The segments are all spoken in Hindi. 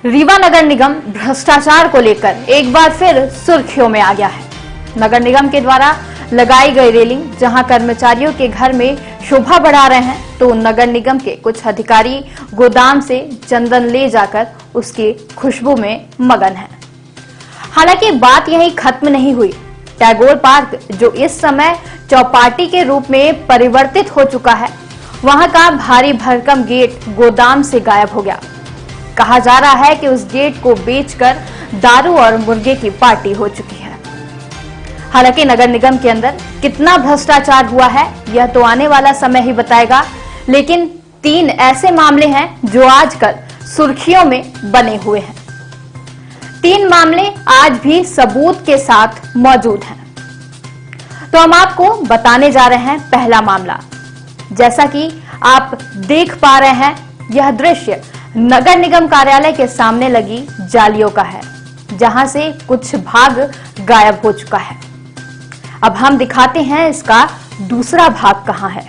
रीवा नगर निगम भ्रष्टाचार को लेकर एक बार फिर सुर्खियों में आ गया है। नगर निगम के द्वारा लगाई गई रेलिंग जहां कर्मचारियों के घर में शोभा बढ़ा रहे हैं, तो नगर निगम के कुछ अधिकारी गोदाम से चंदन ले जाकर उसकी खुशबू में मगन हैं। हालांकि बात यहीं खत्म नहीं हुई। टैगोर पार्क, जो इस समय चौपाटी के रूप में परिवर्तित हो चुका है, वहां का भारी भरकम गेट गोदाम से गायब हो गया। कहा जा रहा है कि उस गेट को बेचकर दारू और मुर्गे की पार्टी हो चुकी है। हालांकि नगर निगम के अंदर कितना भ्रष्टाचार हुआ है यह तो आने वाला समय ही बताएगा, लेकिन 3 ऐसे मामले हैं जो आजकल सुर्खियों में बने हुए हैं। 3 मामले आज भी सबूत के साथ मौजूद हैं। तो हम आपको बताने जा रहे हैं पहला मामला। जैसा कि आप देख पा रहे हैं, यह दृश्य नगर निगम कार्यालय के सामने लगी जालियों का है, जहां से कुछ भाग गायब हो चुका है। अब हम दिखाते हैं इसका दूसरा भाग कहां है।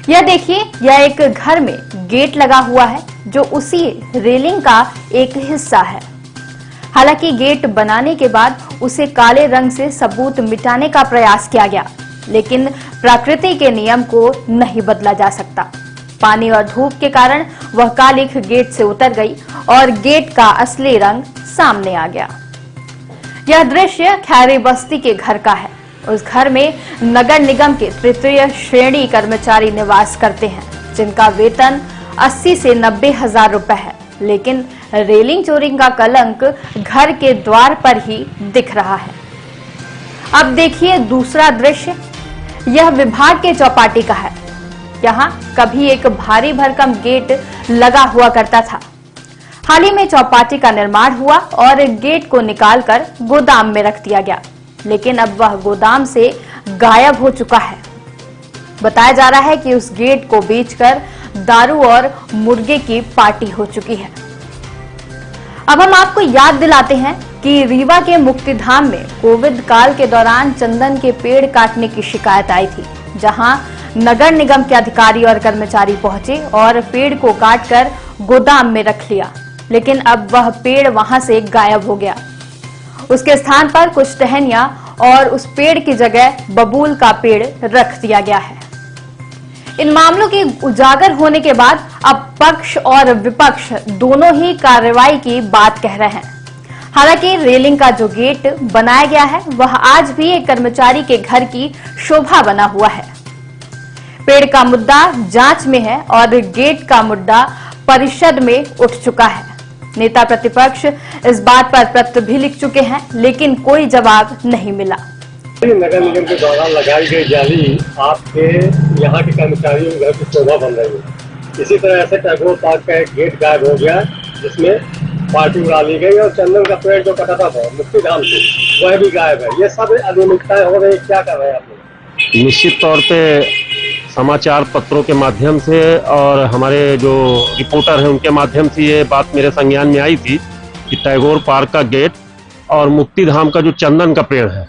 यह देखिए, यह एक घर में गेट लगा हुआ है जो उसी रेलिंग का एक हिस्सा है। हालांकि गेट बनाने के बाद उसे काले रंग से सबूत मिटाने का प्रयास किया गया, लेकिन प्रकृति के नियम को नहीं बदला जा सकता। पानी और धूप के कारण वह कालिख गेट से उतर गई और गेट का असली रंग सामने आ गया। यह दृश्य खैरी बस्ती के घर का है। उस घर में नगर निगम के तृतीय श्रेणी कर्मचारी निवास करते हैं, जिनका वेतन 80 से 90 हजार रुपए है। लेकिन रेलिंग चोरी का कलंक घर के द्वार पर ही दिख रहा है। अब देखिए दूसरा दृश्य। यह विभाग के चौपाटी का है। यहाँ कभी एक भारी भरकम गेट लगा हुआ करता था। हाल ही में चौपाटी का निर्माण हुआ और गेट को निकालकर गोदाम में रख दिया गया, लेकिन अब वह गोदाम से गायब हो चुका है। बताया जा रहा है कि उस गेट को बेचकर दारू और मुर्गे की पार्टी हो चुकी है। अब हम आपको याद दिलाते हैं कि रीवा के मुक्तिधाम में कोविड काल के दौरान चंदन के पेड़ काटने की शिकायत आई थी, जहां नगर निगम के अधिकारी और कर्मचारी पहुंचे और पेड़ को काटकर गोदाम में रख लिया, लेकिन अब वह पेड़ वहां से गायब हो गया। उसके स्थान पर कुछ टहनियां और उस पेड़ की जगह बबूल का पेड़ रख दिया गया है। इन मामलों के उजागर होने के बाद अब पक्ष और विपक्ष दोनों ही कार्रवाई की बात कह रहे हैं। हालांकि रेलिंग का जो गेट बनाया गया है वह आज भी एक कर्मचारी के घर की शोभा बना हुआ है। पेड़ का मुद्दा जांच में है और गेट का मुद्दा परिषद में उठ चुका है। नेता प्रतिपक्ष इस बात पर पत्र भी लिख चुके हैं, लेकिन कोई जवाब नहीं मिला। नगर निगम के द्वारा लगाई गई जाली आपके यहाँ के कर्मचारियों के घर की शोभा बन रही है। इसी तरह ऐसे टैगोर पार्क का एक गेट गायब हो गया, जिसमें पार्टी उड़ा ली गई और चंदन का पेड़ जो कटा था मुक्तिधाम से, वह भी गायब है। ये सब अनियमितताएं हो रही, क्या कर रहे हैं आप लोग? निश्चित तौर पे समाचार पत्रों के माध्यम से और हमारे जो रिपोर्टर हैं उनके माध्यम से ये बात मेरे संज्ञान में आई थी कि टैगोर पार्क का गेट और मुक्तिधाम का जो चंदन का पेड़ है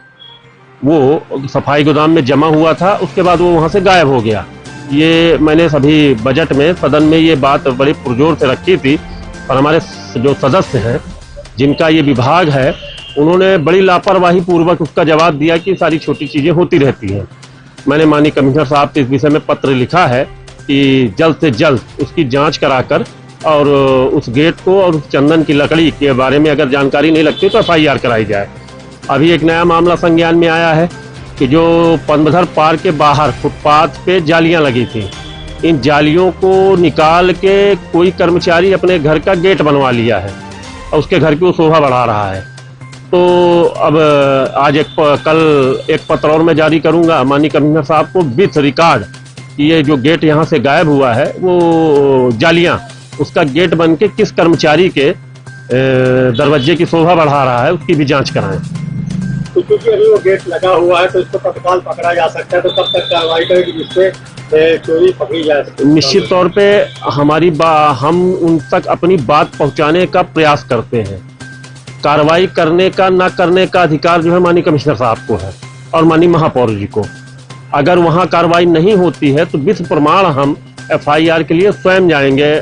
वो सफाई गोदाम में जमा हुआ था, उसके बाद वो वहाँ से गायब हो गया। ये मैंने सभी बजट में सदन में ये बात बड़ी पुरजोर से रखी थी, और हमारे जो सदस्य हैं जिनका ये विभाग है उन्होंने बड़ी लापरवाही पूर्वक उसका जवाब दिया कि सारी छोटी चीज़ें होती रहती हैं। मैंने माननीय कमिश्नर साहब से इस विषय में पत्र लिखा है कि जल्द से जल्द उसकी जांच कराकर और उस गेट को और उस चंदन की लकड़ी के बारे में अगर जानकारी नहीं लगती तो FIR कराई जाए। अभी एक नया मामला संज्ञान में आया है कि जो पनबधर पार्क के बाहर फुटपाथ पे जालियां लगी थी, इन जालियों को निकाल के कोई कर्मचारी अपने घर का गेट बनवा लिया है और उसके घर की वो शोभा बढ़ा रहा है। तो अब आज कल एक पत्र और मैं जारी करूंगा माननीय कमिश्नर साहब को विथ रिकॉर्ड कि ये जो गेट यहाँ से गायब हुआ है वो जालियां उसका गेट बन के किस कर्मचारी के दरवाजे की शोभा बढ़ा रहा है, उसकी भी जांच कराएं। तो क्योंकि अभी वो गेट लगा हुआ है तो इसको तत्काल पकड़ा जा सकता है, तो कब तक कार्रवाई करेगी जिससे चोरी पकड़ी जा सके? निश्चित तौर पे हम उन तक अपनी बात पहुंचाने का प्रयास करते हैं। कार्रवाई करने का ना करने का अधिकार जो है माननीय कमिश्नर साहब को है और माननीय महापौर जी को। अगर वहां कार्रवाई नहीं होती है तो विश्व प्रमाण हम FIR के लिए स्वयं जाएंगे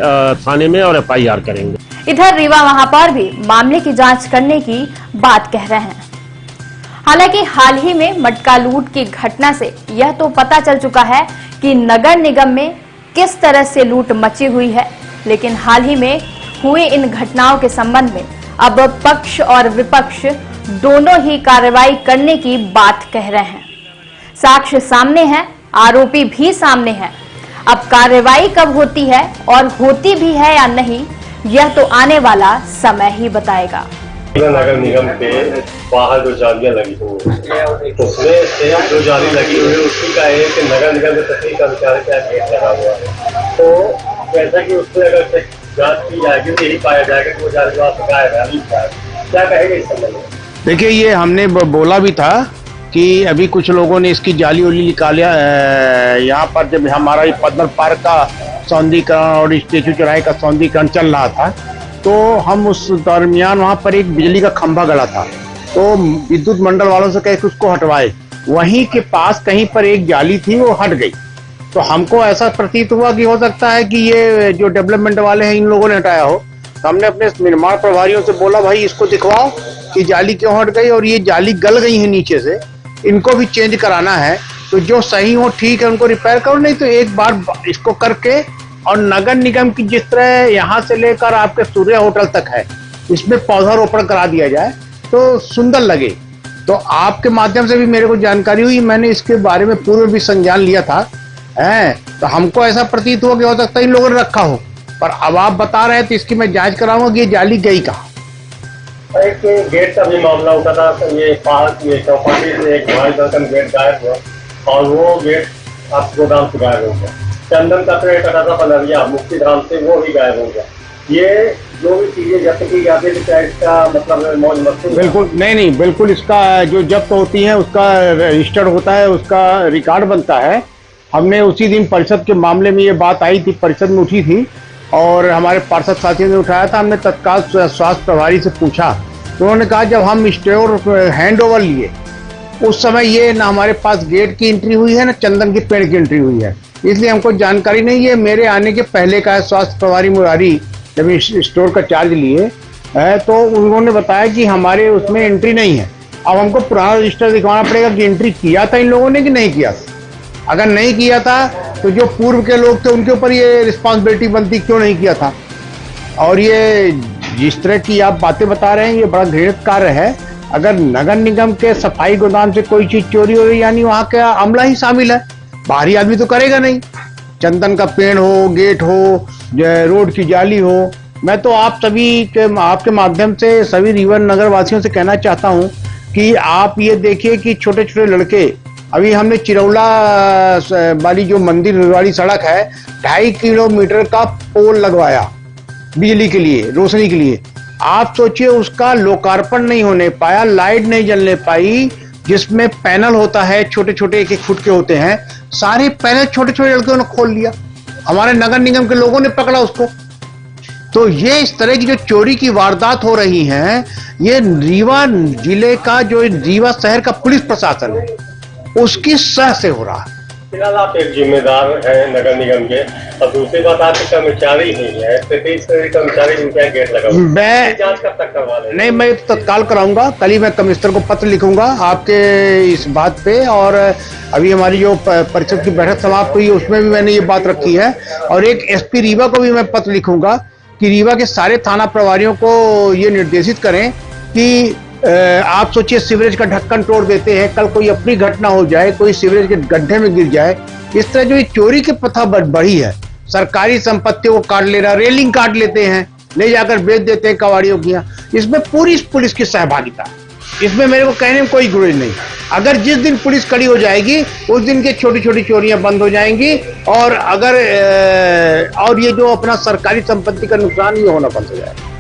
थाने में और FIR करेंगे। इधर रीवा महापौर भी मामले की जांच करने की बात कह रहे हैं। हालांकि हाल ही में मटका लूट की घटना से यह तो पता चल चुका है कि नगर निगम में किस तरह से लूट मची हुई है, लेकिन हाल ही में हुए इन घटनाओं के संबंध में अब पक्ष और विपक्ष दोनों ही कार्रवाई करने की बात कह रहे हैं। साक्ष्य सामने है, आरोपी भी सामने है। अब कार्रवाई कब होती है और होती भी है या नहीं, यह तो आने वाला समय ही बताएगा। नगर निगम के बाहर जो जालियां लगी हुई है, उसमें से जो जाली लगी हुई है उसी का एक नगर निगम के सभी कर्मचारी का गेट लगा हुआ है। तो जैसा कि उसमें अगर जांच की जाएगी तो यही पाया जाएगा कि वो जाली वहाँ गायब है, क्या कहेंगे इस संबंध में? देखिए, ये हमने बोला भी था कि अभी कुछ लोगों ने इसकी जाली उली निकालिया। यहाँ पर जब हमारा पद्मर पार्क का सौंदर्यीकरण और स्टेचू चौराहे का सौंदर्यीकरण चल रहा था, तो हम उस दरमियान वहाँ पर एक बिजली का खंभा गड़ा था, तो विद्युत मंडल वालों से कह के उसको हटवाए। वहीं के पास कहीं पर एक जाली थी, वो हट गई। तो हमको ऐसा प्रतीत हुआ कि हो सकता है कि ये जो डेवलपमेंट वाले हैं इन लोगों ने हटाया हो। तो हमने अपने निर्माण प्रभारियों से बोला, भाई इसको दिखवाओ कि जाली क्यों हट गई, और ये जाली गल गई है नीचे से, इनको भी चेंज कराना है। तो जो सही हो ठीक है, उनको रिपेयर करो, नहीं तो एक बार इसको करके, और नगर निगम की जिस तरह यहाँ से लेकर आपके सूर्य होटल तक है, इसमें पौधारोपण करा दिया जाए तो सुंदर लगे। तो आपके माध्यम से भी मेरे को जानकारी हुई, मैंने इसके बारे में पूर्व भी संज्ञान लिया था। तो हमको ऐसा प्रतीत हुआ कि हो सकता है इन लोगों ने रखा हो, पर अब आप बता रहे हैं तो इसकी मैं जांच कराऊंगा कि ये जाली गई कहाँ। एक गेट का भी मामला उठा था, ये चौपाटी से एक भारी भरकम गेट गायब हुआ, और वो गेट आप गोदाम से गायब हो गया। चंदन का पेड़ कटा था पनरिया मुक्तिधाम से, वो भी गायब हो गया। ये जो भी चीजें जब्त की जाती है, क्या इसका मतलब मौज मस्ती? बिल्कुल नहीं, बिल्कुल इसका जो जब्त होती है उसका रजिस्टर होता है, उसका रिकॉर्ड बनता है। हमने उसी दिन परिषद के मामले में ये बात आई थी, परिषद में उठी थी और हमारे पार्षद साथियों ने उठाया था। हमने तत्काल स्वास्थ्य प्रभारी से पूछा, तो उन्होंने कहा जब हम स्टोर हैंड ओवर लिए उस समय ये ना हमारे पास गेट की एंट्री हुई है, ना चंदन के पेड़ की एंट्री हुई है, इसलिए हमको जानकारी नहीं है। मेरे आने के पहले का है। स्वास्थ्य प्रभारी मुरारी जब इस स्टोर का चार्ज लिए तो उन्होंने बताया कि हमारे उसमें एंट्री नहीं है। अब हमको पुराना रजिस्टर दिखवाना पड़ेगा कि एंट्री किया था इन लोगों ने कि नहीं किया था। अगर नहीं किया था तो जो पूर्व के लोग थे उनके ऊपर ये रिस्पॉन्सिबिलिटी बनती, क्यों नहीं किया था। और ये जिस तरह की आप बातें बता रहे हैं, ये बड़ा घृणित कार्य है। अगर नगर निगम के सफाई गोदाम से कोई चीज चोरी हो रही, यानी वहाँ का अमला ही शामिल है, बाहरी आदमी तो करेगा नहीं। चंदन का पेड़ हो, गेट हो, रोड की जाली हो, मैं तो आप सभी के आपके माध्यम से सभी रीवा नगर वासियों से कहना चाहता हूँ कि आप ये देखिए कि छोटे छोटे लड़के, अभी हमने चिरौला वाली जो मंदिर वाली सड़क है, 2.5 किलोमीटर का पोल लगवाया बिजली के लिए, रोशनी के लिए। आप सोचिए उसका लोकार्पण नहीं होने पाया, लाइट नहीं जलने पाई, जिसमें पैनल होता है छोटे छोटे 1-1 फुट के होते हैं, सारे पैनल छोटे छोटे लड़कों ने खोल लिया। हमारे नगर निगम के लोगों ने पकड़ा उसको। तो ये इस तरह की जो चोरी की वारदात हो रही हैं, ये रीवा जिले का जो रीवा शहर का पुलिस प्रशासन है उसकी सह से हो रहा है। फिलहाल आप एक जिम्मेदार हैं नगर निगम के, और दूसरी बात आपके कर्मचारी ही है, कर्मचारी जिनका गेट लगा हुआ है, मैं जांच कब तक करवा लेंगे? नहीं, मैं तत्काल कराऊंगा। कल ही मैं कमिश्नर को पत्र लिखूंगा आपके इस बात पे, और अभी हमारी जो परिषद की बैठक समाप्त हुई उसमें भी मैंने ये बात रखी है। और एक एसपी रीवा को भी मैं पत्र लिखूंगा कि रीवा के सारे थाना प्रभारियों को ये निर्देशित करें कि आप सोचिए सीवरेज का ढक्कन तोड़ देते हैं, कल कोई अपनी घटना हो जाए, कोई सीवरेज के गड्ढे में गिर जाए, इस तरह जो ये चोरी की प्रथा बढ़ी है, सरकारी संपत्तियों को काट ले रहा, रेलिंग काट लेते हैं, ले जाकर बेच देते हैं कबाड़ियों की, इसमें पूरी पुलिस की सहभागिता है। इसमें मेरे को कहने में कोई गुरेज नहीं। अगर जिस दिन पुलिस खड़ी हो जाएगी उस दिन के छोटी छोटी चोरियां बंद हो जाएंगी, और अगर और ये जो अपना सरकारी संपत्ति का नुकसान ये होना बंद हो जाएगा।